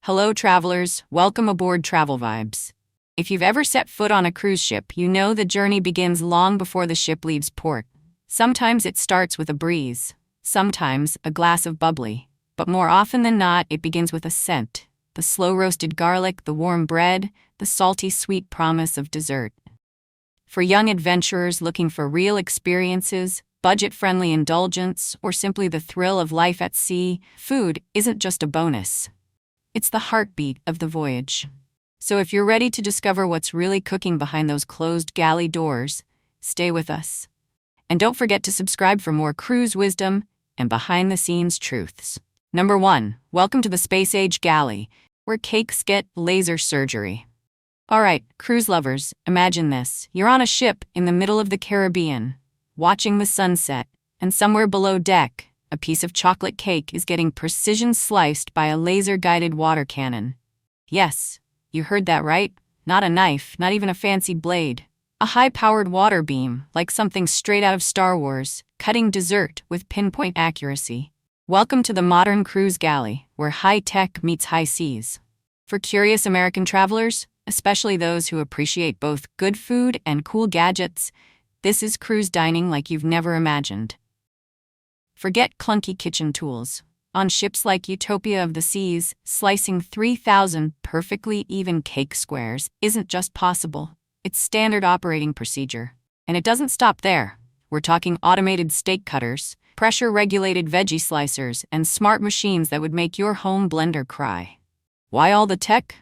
Hello, travelers. Welcome aboard TravelVibes. If you've ever set foot on a cruise ship, you know the journey begins long before the ship leaves port. Sometimes it starts with a breeze, sometimes a glass of bubbly, but more often than not, it begins with a scent: the slow-roasted garlic, the warm bread, the salty, sweet promise of dessert. For young adventurers looking for real experiences, budget-friendly indulgence, or simply the thrill of life at sea, food isn't just a bonus. It's the heartbeat of the voyage. So if you're ready to discover what's really cooking behind those closed galley doors, stay with us. And don't forget to subscribe for more cruise wisdom and behind-the-scenes truths. Number 1, welcome to the Space Age Galley, where cakes get laser surgery. All right, cruise lovers, imagine this. You're on a ship in the middle of the Caribbean, watching the sunset, and somewhere below deck, a piece of chocolate cake is getting precision sliced by a laser-guided water cannon. Yes, you heard that right. Not a knife, not even a fancy blade. A high-powered water beam, like something straight out of Star Wars, cutting dessert with pinpoint accuracy. Welcome to the modern cruise galley, where high-tech meets high seas. For curious American travelers, especially those who appreciate both good food and cool gadgets, this is cruise dining like you've never imagined. Forget clunky kitchen tools. On ships like Utopia of the Seas, slicing 3,000 perfectly even cake squares isn't just possible. It's standard operating procedure. And it doesn't stop there. We're talking automated steak cutters, pressure-regulated veggie slicers, and smart machines that would make your home blender cry. Why all the tech?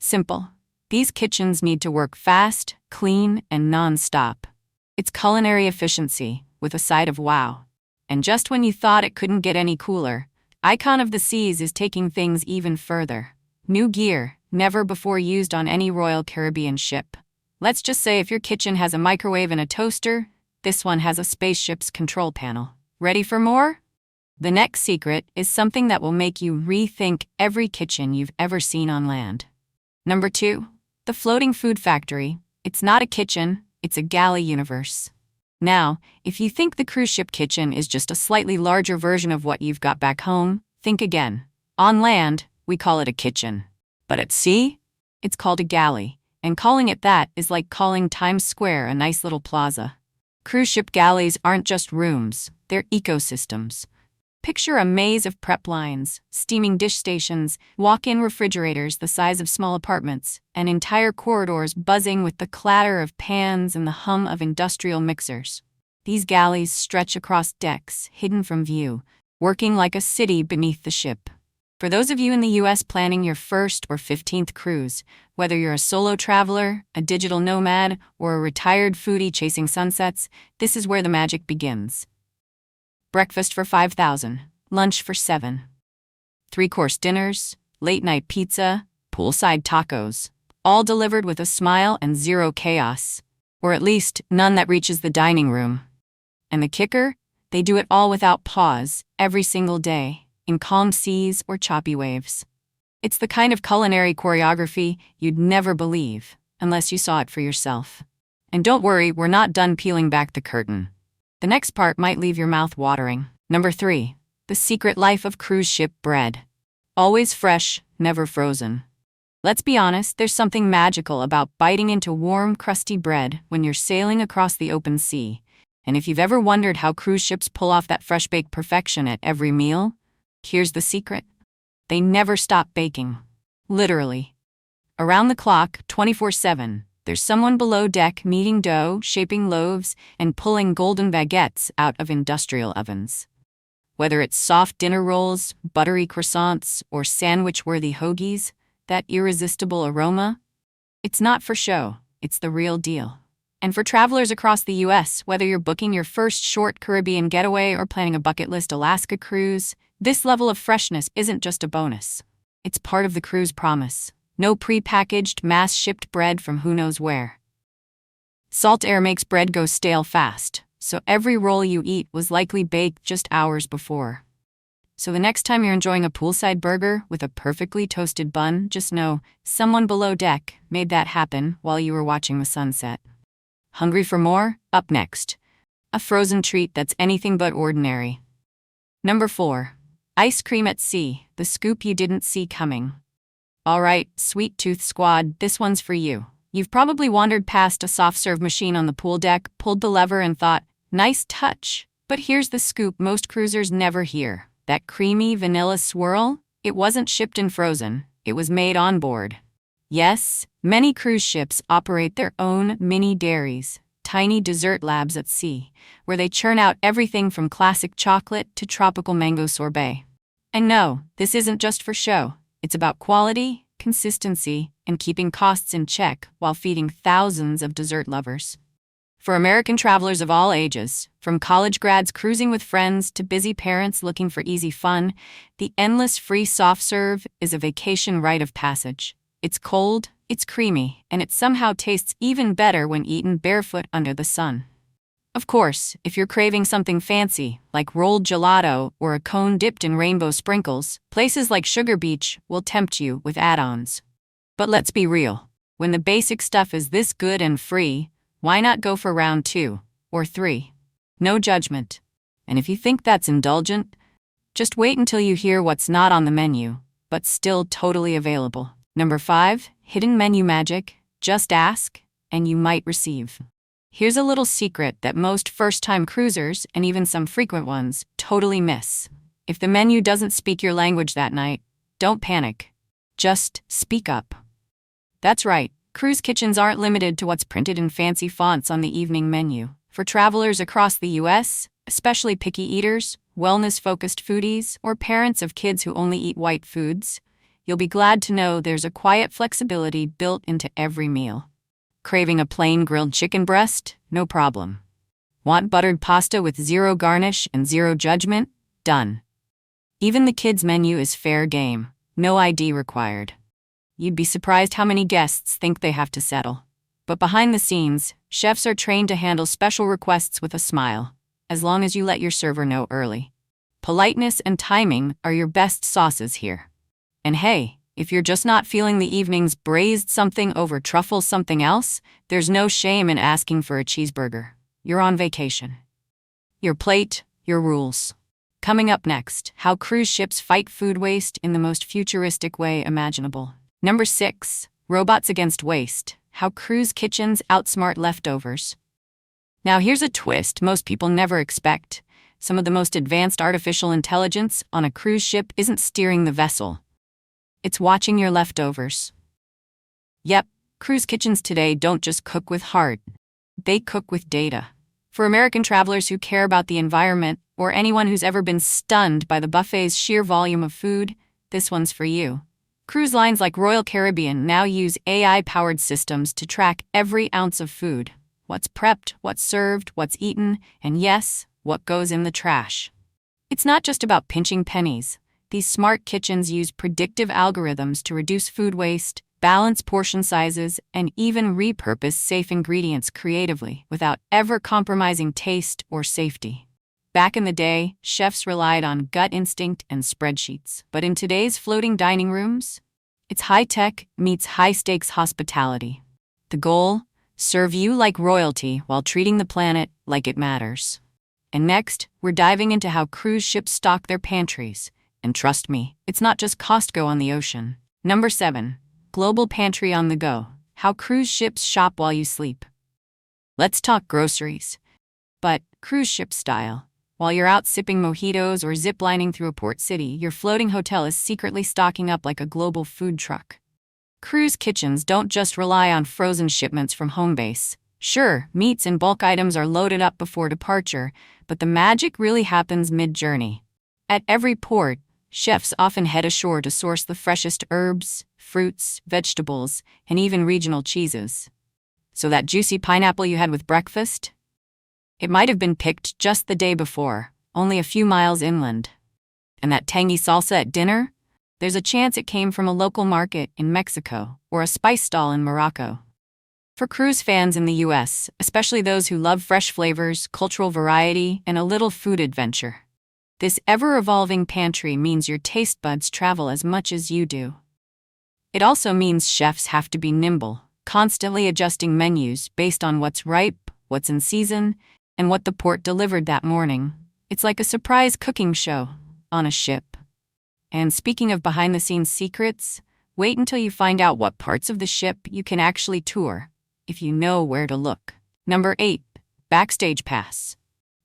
Simple. These kitchens need to work fast, clean, and non-stop. It's culinary efficiency, with a side of wow. And just when you thought it couldn't get any cooler, Icon of the Seas is taking things even further. New gear, never before used on any Royal Caribbean ship. Let's just say if your kitchen has a microwave and a toaster, this one has a spaceship's control panel. Ready for more? The next secret is something that will make you rethink every kitchen you've ever seen on land. Number 2, the floating food factory. It's not a kitchen, it's a galley universe. Now, if you think the cruise ship kitchen is just a slightly larger version of what you've got back home, think again. On land, we call it a kitchen. But at sea, it's called a galley. And calling it that is like calling Times Square a nice little plaza. Cruise ship galleys aren't just rooms, they're ecosystems. Picture a maze of prep lines, steaming dish stations, walk-in refrigerators the size of small apartments, and entire corridors buzzing with the clatter of pans and the hum of industrial mixers. These galleys stretch across decks, hidden from view, working like a city beneath the ship. For those of you in the US planning your first or 15th cruise, whether you're a solo traveler, a digital nomad, or a retired foodie chasing sunsets, this is where the magic begins. Breakfast for 5,000, lunch for 7. 3-course dinners, late-night pizza, poolside tacos, all delivered with a smile and zero chaos. Or at least, none that reaches the dining room. And the kicker? They do it all without pause, every single day, in calm seas or choppy waves. It's the kind of culinary choreography you'd never believe, unless you saw it for yourself. And don't worry, we're not done peeling back the curtain. The next part might leave your mouth watering. Number 3, the secret life of cruise ship bread. Always fresh, never frozen. Let's be honest, there's something magical about biting into warm, crusty bread when you're sailing across the open sea. And if you've ever wondered how cruise ships pull off that fresh-baked perfection at every meal, here's the secret. They never stop baking. Literally. Around the clock, 24/7. There's someone below deck kneading dough, shaping loaves, and pulling golden baguettes out of industrial ovens. Whether it's soft dinner rolls, buttery croissants, or sandwich-worthy hoagies, that irresistible aroma? It's not for show, it's the real deal. And for travelers across the US, whether you're booking your first short Caribbean getaway or planning a bucket list Alaska cruise, this level of freshness isn't just a bonus. It's part of the cruise promise. No pre-packaged, mass-shipped bread from who knows where. Salt air makes bread go stale fast, so every roll you eat was likely baked just hours before. So the next time you're enjoying a poolside burger with a perfectly toasted bun, just know someone below deck made that happen while you were watching the sunset. Hungry for more? Up next, a frozen treat that's anything but ordinary. Number 4, ice cream at sea, the scoop you didn't see coming. All right, Sweet Tooth Squad, this one's for you. You've probably wandered past a soft serve machine on the pool deck, pulled the lever, and thought, nice touch. But here's the scoop most cruisers never hear. That creamy vanilla swirl? It wasn't shipped and frozen. It was made on board. Yes, many cruise ships operate their own mini dairies, tiny dessert labs at sea, where they churn out everything from classic chocolate to tropical mango sorbet. And no, this isn't just for show. It's about quality, consistency, and keeping costs in check while feeding thousands of dessert lovers. For American travelers of all ages, from college grads cruising with friends to busy parents looking for easy fun, the endless free soft serve is a vacation rite of passage. It's cold, it's creamy, and it somehow tastes even better when eaten barefoot under the sun. Of course, if you're craving something fancy, like rolled gelato or a cone dipped in rainbow sprinkles, places like Sugar Beach will tempt you with add-ons. But let's be real. When the basic stuff is this good and free, why not go for round 2 or 3? No judgment. And if you think that's indulgent, just wait until you hear what's not on the menu, but still totally available. Number 5, hidden menu magic. Just ask, and you might receive. Here's a little secret that most first-time cruisers, and even some frequent ones, totally miss. If the menu doesn't speak your language that night, don't panic. Just speak up. That's right, cruise kitchens aren't limited to what's printed in fancy fonts on the evening menu. For travelers across the U.S., especially picky eaters, wellness-focused foodies, or parents of kids who only eat white foods, you'll be glad to know there's a quiet flexibility built into every meal. Craving a plain grilled chicken breast? No problem. Want buttered pasta with zero garnish and zero judgment? Done. Even the kids' menu is fair game. No ID required. You'd be surprised how many guests think they have to settle. But behind the scenes, chefs are trained to handle special requests with a smile, as long as you let your server know early. Politeness and timing are your best sauces here. And hey, if you're just not feeling the evening's braised something over truffle something else, there's no shame in asking for a cheeseburger. You're on vacation. Your plate, your rules. Coming up next, how cruise ships fight food waste in the most futuristic way imaginable. Number 6, robots against waste. How cruise kitchens outsmart leftovers. Now here's a twist most people never expect. Some of the most advanced artificial intelligence on a cruise ship isn't steering the vessel. It's watching your leftovers. Yep, cruise kitchens today don't just cook with heart. They cook with data. For American travelers who care about the environment, or anyone who's ever been stunned by the buffet's sheer volume of food, this one's for you. Cruise lines like Royal Caribbean now use AI-powered systems to track every ounce of food. What's prepped, what's served, what's eaten, and yes, what goes in the trash. It's not just about pinching pennies. These smart kitchens use predictive algorithms to reduce food waste, balance portion sizes, and even repurpose safe ingredients creatively without ever compromising taste or safety. Back in the day, chefs relied on gut instinct and spreadsheets. But in today's floating dining rooms, it's high-tech meets high-stakes hospitality. The goal? Serve you like royalty while treating the planet like it matters. And next, we're diving into how cruise ships stock their pantries. And trust me, it's not just Costco on the ocean. Number 7, global pantry on the go. How cruise ships shop while you sleep. Let's talk groceries. But cruise ship style. While you're out sipping mojitos or ziplining through a port city, your floating hotel is secretly stocking up like a global food truck. Cruise kitchens don't just rely on frozen shipments from home base. Sure, meats and bulk items are loaded up before departure, but the magic really happens mid-journey. At every port, chefs often head ashore to source the freshest herbs, fruits, vegetables, and even regional cheeses. So that juicy pineapple you had with breakfast? It might have been picked just the day before, only a few miles inland. And that tangy salsa at dinner? There's a chance it came from a local market in Mexico or a spice stall in Morocco. For cruise fans in the US, especially those who love fresh flavors, cultural variety, and a little food adventure, this ever-evolving pantry means your taste buds travel as much as you do. It also means chefs have to be nimble, constantly adjusting menus based on what's ripe, what's in season, and what the port delivered that morning. It's like a surprise cooking show on a ship. And speaking of behind-the-scenes secrets, Wait until you find out what parts of the ship you can actually tour, if you know where to look. Number 8. Backstage Pass.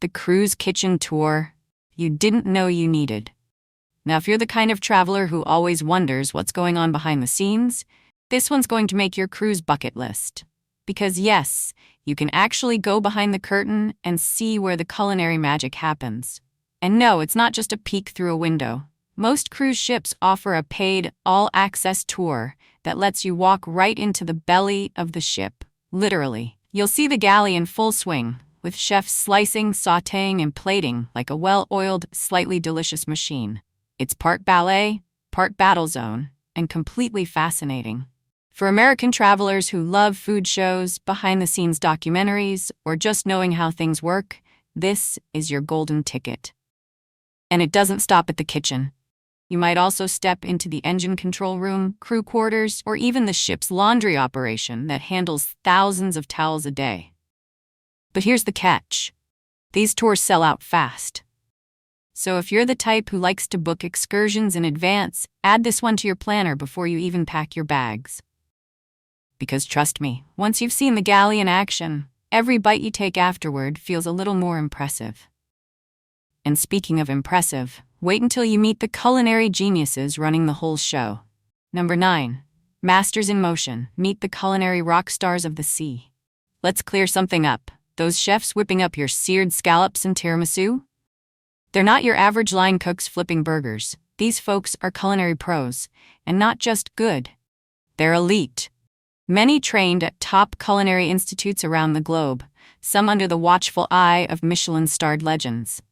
The cruise kitchen tour you didn't know you needed. Now, if you're the kind of traveler who always wonders what's going on behind the scenes, this one's going to make your cruise bucket list. Because yes, you can actually go behind the curtain and see where the culinary magic happens. And no, it's not just a peek through a window. Most cruise ships offer a paid, all-access tour that lets you walk right into the belly of the ship. Literally, you'll see the galley in full swing, with chefs slicing, sautéing, and plating like a well-oiled, slightly delicious machine. It's part ballet, part battle zone, and completely fascinating. For American travelers who love food shows, behind-the-scenes documentaries, or just knowing how things work, this is your golden ticket. And it doesn't stop at the kitchen. You might also step into the engine control room, crew quarters, or even the ship's laundry operation that handles thousands of towels a day. But here's the catch. These tours sell out fast. So if you're the type who likes to book excursions in advance, add this one to your planner before you even pack your bags. Because trust me, once you've seen the galley in action, every bite you take afterward feels a little more impressive. And speaking of impressive, wait until you meet the culinary geniuses running the whole show. Number 9. Masters in Motion. Meet the culinary rock stars of the sea. Let's clear something up. Those chefs whipping up your seared scallops and tiramisu? They're not your average line cooks flipping burgers. These folks are culinary pros, and not just good. They're elite. Many trained at top culinary institutes around the globe, some under the watchful eye of Michelin-starred legends.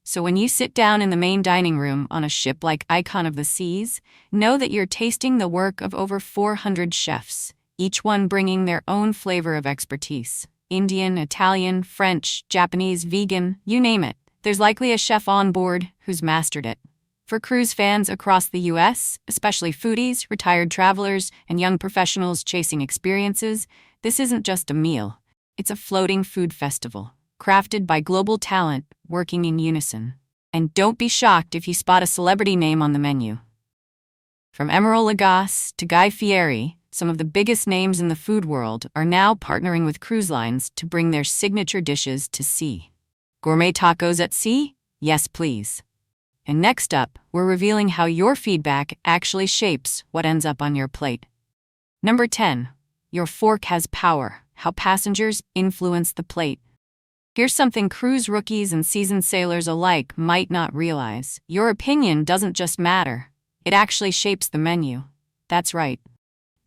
So when you sit down in the main dining room on a ship like Icon of the Seas, know that you're tasting the work of over 400 chefs, each one bringing their own flavor of expertise. Indian, Italian, French, Japanese, vegan, you name it. There's likely a chef on board who's mastered it. For cruise fans across the U.S., especially foodies, retired travelers, and young professionals chasing experiences, this isn't just a meal. It's a floating food festival, crafted by global talent working in unison. And don't be shocked if you spot a celebrity name on the menu. From Emeril Lagasse to Guy Fieri, some of the biggest names in the food world are now partnering with cruise lines to bring their signature dishes to sea. Gourmet tacos at sea? Yes, please. And next up, we're revealing how your feedback actually shapes what ends up on your plate. Number 10. Your fork has power. How passengers influence the plate. Here's something cruise rookies and seasoned sailors alike might not realize. Your opinion doesn't just matter. It actually shapes the menu. That's right.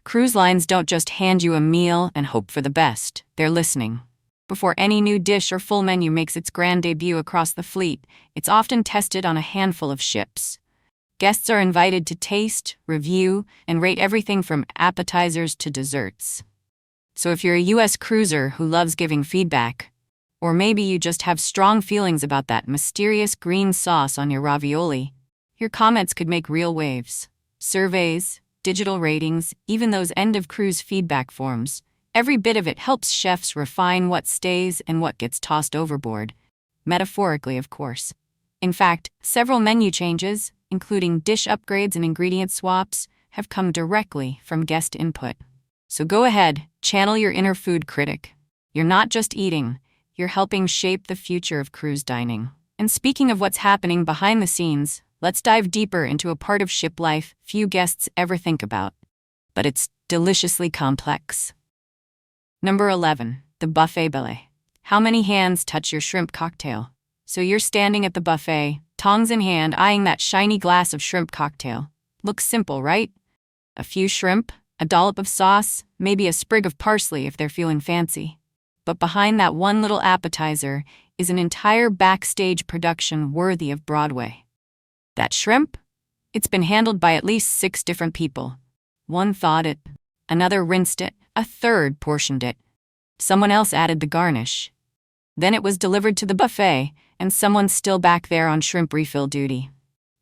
Cruise lines don't just hand you a meal and hope for the best. They're listening. Before any new dish or full menu makes its grand debut across the fleet, it's often tested on a handful of ships. Guests are invited to taste, review, and rate everything from appetizers to desserts. So if you're a U.S. cruiser who loves giving feedback, or maybe you just have strong feelings about that mysterious green sauce on your ravioli, your comments could make real waves. Surveys, digital ratings, even those end-of-cruise feedback forms, every bit of it helps chefs refine what stays and what gets tossed overboard. Metaphorically, of course. In fact, several menu changes, including dish upgrades and ingredient swaps, have come directly from guest input. So go ahead, channel your inner food critic. You're not just eating, you're helping shape the future of cruise dining. And speaking of what's happening behind the scenes, let's dive deeper into a part of ship life few guests ever think about. But it's deliciously complex. Number 11. The buffet ballet. How many hands touch your shrimp cocktail? So you're standing at the buffet, tongs in hand, eyeing that shiny glass of shrimp cocktail. Looks simple, right? A few shrimp, a dollop of sauce, maybe a sprig of parsley if they're feeling fancy. But behind that one little appetizer is an entire backstage production worthy of Broadway. That shrimp? It's been handled by at least 6 different people. One thawed it, another rinsed it, a third portioned it. Someone else added the garnish. Then it was delivered to the buffet, and someone's still back there on shrimp refill duty.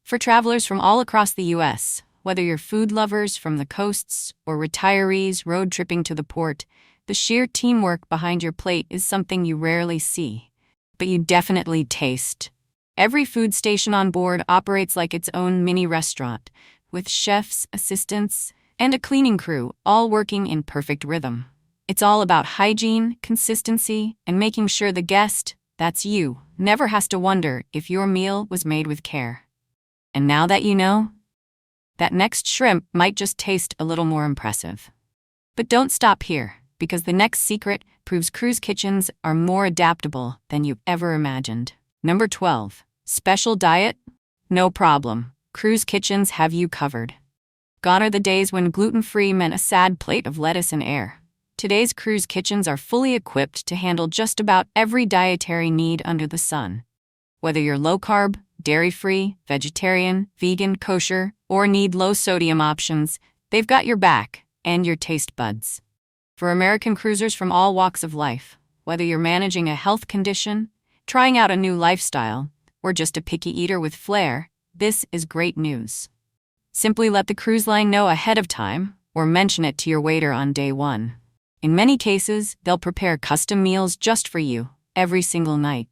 For travelers from all across the U.S., whether you're food lovers from the coasts or retirees road tripping to the port, the sheer teamwork behind your plate is something you rarely see, but you definitely taste. Every food station on board operates like its own mini restaurant, with chefs, assistants, and a cleaning crew, all working in perfect rhythm. It's all about hygiene, consistency, and making sure the guest, that's you, never has to wonder if your meal was made with care. And now that you know, that next shrimp might just taste a little more impressive. But don't stop here, because the next secret proves cruise kitchens are more adaptable than you ever imagined. Number 12. Special diet? No problem. Cruise kitchens have you covered. Gone are the days when gluten-free meant a sad plate of lettuce and air. Today's cruise kitchens are fully equipped to handle just about every dietary need under the sun. Whether you're low-carb, dairy-free, vegetarian, vegan, kosher, or need low-sodium options, they've got your back and your taste buds. For American cruisers from all walks of life, whether you're managing a health condition, trying out a new lifestyle, or just a picky eater with flair, this is great news. Simply let the cruise line know ahead of time, or mention it to your waiter on day one. In many cases, they'll prepare custom meals just for you, every single night.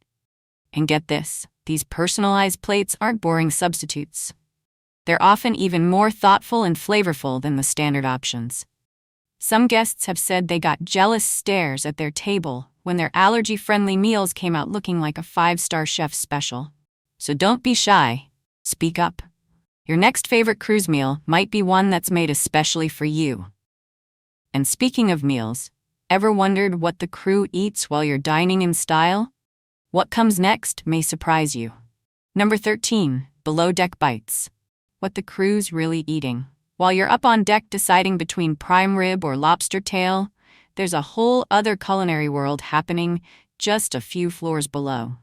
And get this, these personalized plates aren't boring substitutes. They're often even more thoughtful and flavorful than the standard options. Some guests have said they got jealous stares at their table when their allergy-friendly meals came out looking like a 5-star chef's special. So don't be shy. Speak up. Your next favorite cruise meal might be one that's made especially for you. And speaking of meals, ever wondered what the crew eats while you're dining in style? What comes next may surprise you. Number 13. Below deck bites. What the crew's really eating. While you're up on deck deciding between prime rib or lobster tail, there's a whole other culinary world happening just a few floors below.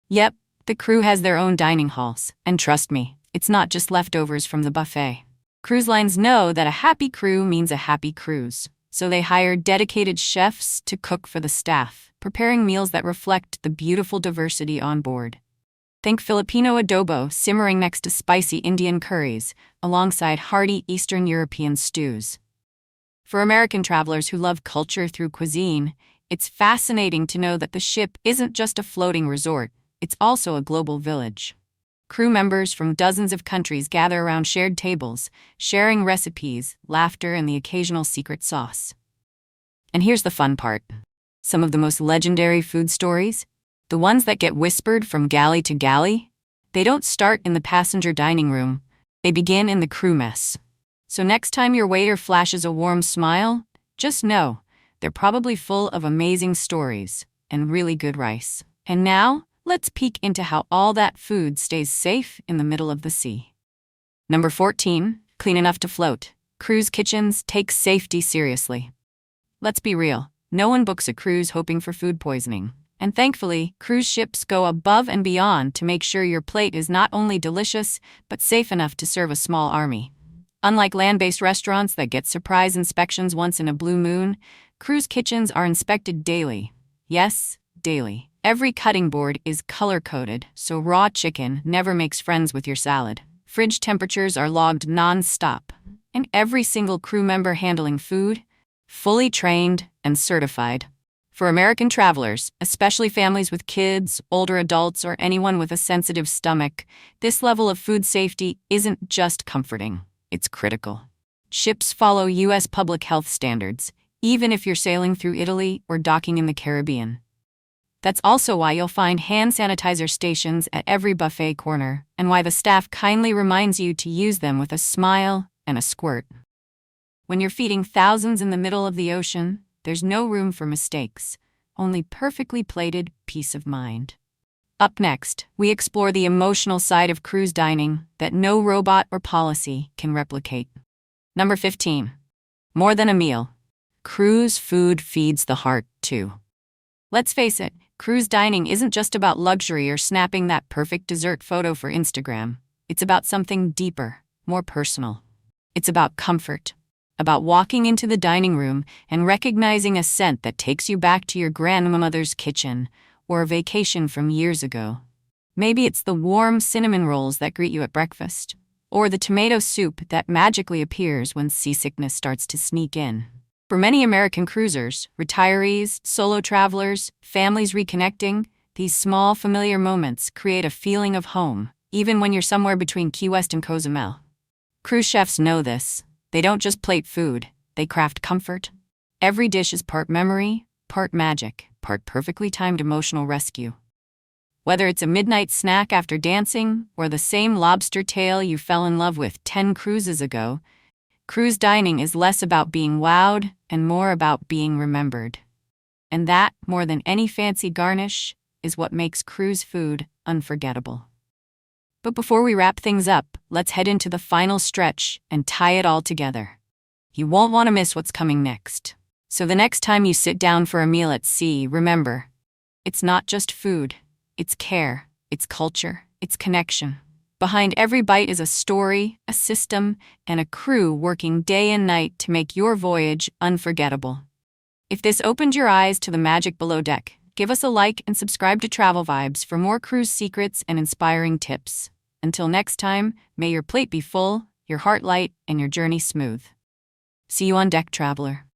Yep, the crew has their own dining halls, and trust me, it's not just leftovers from the buffet. Cruise lines know that a happy crew means a happy cruise, so they hire dedicated chefs to cook for the staff, preparing meals that reflect the beautiful diversity on board. Think Filipino adobo simmering next to spicy Indian curries, alongside hearty Eastern European stews. For American travelers who love culture through cuisine, it's fascinating to know that the ship isn't just a floating resort, it's also a global village. Crew members from dozens of countries gather around shared tables, sharing recipes, laughter, and the occasional secret sauce. And here's the fun part. Some of the most legendary food stories, the ones that get whispered from galley to galley, they don't start in the passenger dining room, they begin in the crew mess. So next time your waiter flashes a warm smile, just know they're probably full of amazing stories and really good rice. And now, let's peek into how all that food stays safe in the middle of the sea. Number 14. Clean enough to float. Cruise kitchens take safety seriously. Let's be real, no one books a cruise hoping for food poisoning. And thankfully, cruise ships go above and beyond to make sure your plate is not only delicious, but safe enough to serve a small army. Unlike land-based restaurants that get surprise inspections once in a blue moon, cruise kitchens are inspected daily. Yes, daily. Every cutting board is color-coded, so raw chicken never makes friends with your salad. Fridge temperatures are logged non-stop, and every single crew member handling food, fully trained and certified. For American travelers, especially families with kids, older adults, or anyone with a sensitive stomach, this level of food safety isn't just comforting, it's critical. Ships follow U.S. public health standards, even if you're sailing through Italy or docking in the Caribbean. That's also why you'll find hand sanitizer stations at every buffet corner, and why the staff kindly reminds you to use them with a smile and a squirt. When you're feeding thousands in the middle of the ocean, there's no room for mistakes, only perfectly plated peace of mind. Up next, we explore the emotional side of cruise dining that no robot or policy can replicate. Number 15. More than a meal. Cruise food feeds the heart, too. Let's face it, cruise dining isn't just about luxury or snapping that perfect dessert photo for Instagram. It's about something deeper, more personal. It's about comfort. About walking into the dining room and recognizing a scent that takes you back to your grandmother's kitchen or a vacation from years ago. Maybe it's the warm cinnamon rolls that greet you at breakfast, or the tomato soup that magically appears when seasickness starts to sneak in. For many American cruisers, retirees, solo travelers, families reconnecting, these small familiar moments create a feeling of home, even when you're somewhere between Key West and Cozumel. Cruise chefs know this. They don't just plate food, they craft comfort. Every dish is part memory, part magic, part perfectly timed emotional rescue. Whether it's a midnight snack after dancing or the same lobster tail you fell in love with 10 cruises ago, cruise dining is less about being wowed and more about being remembered. And that, more than any fancy garnish, is what makes cruise food unforgettable. But before we wrap things up, let's head into the final stretch and tie it all together. You won't want to miss what's coming next. So the next time you sit down for a meal at sea, remember, it's not just food. It's care, it's culture, it's connection. Behind every bite is a story, a system, and a crew working day and night to make your voyage unforgettable. If this opened your eyes to the magic below deck, give us a like and subscribe to Travel Vibes for more cruise secrets and inspiring tips. Until next time, may your plate be full, your heart light, and your journey smooth. See you on deck, traveler.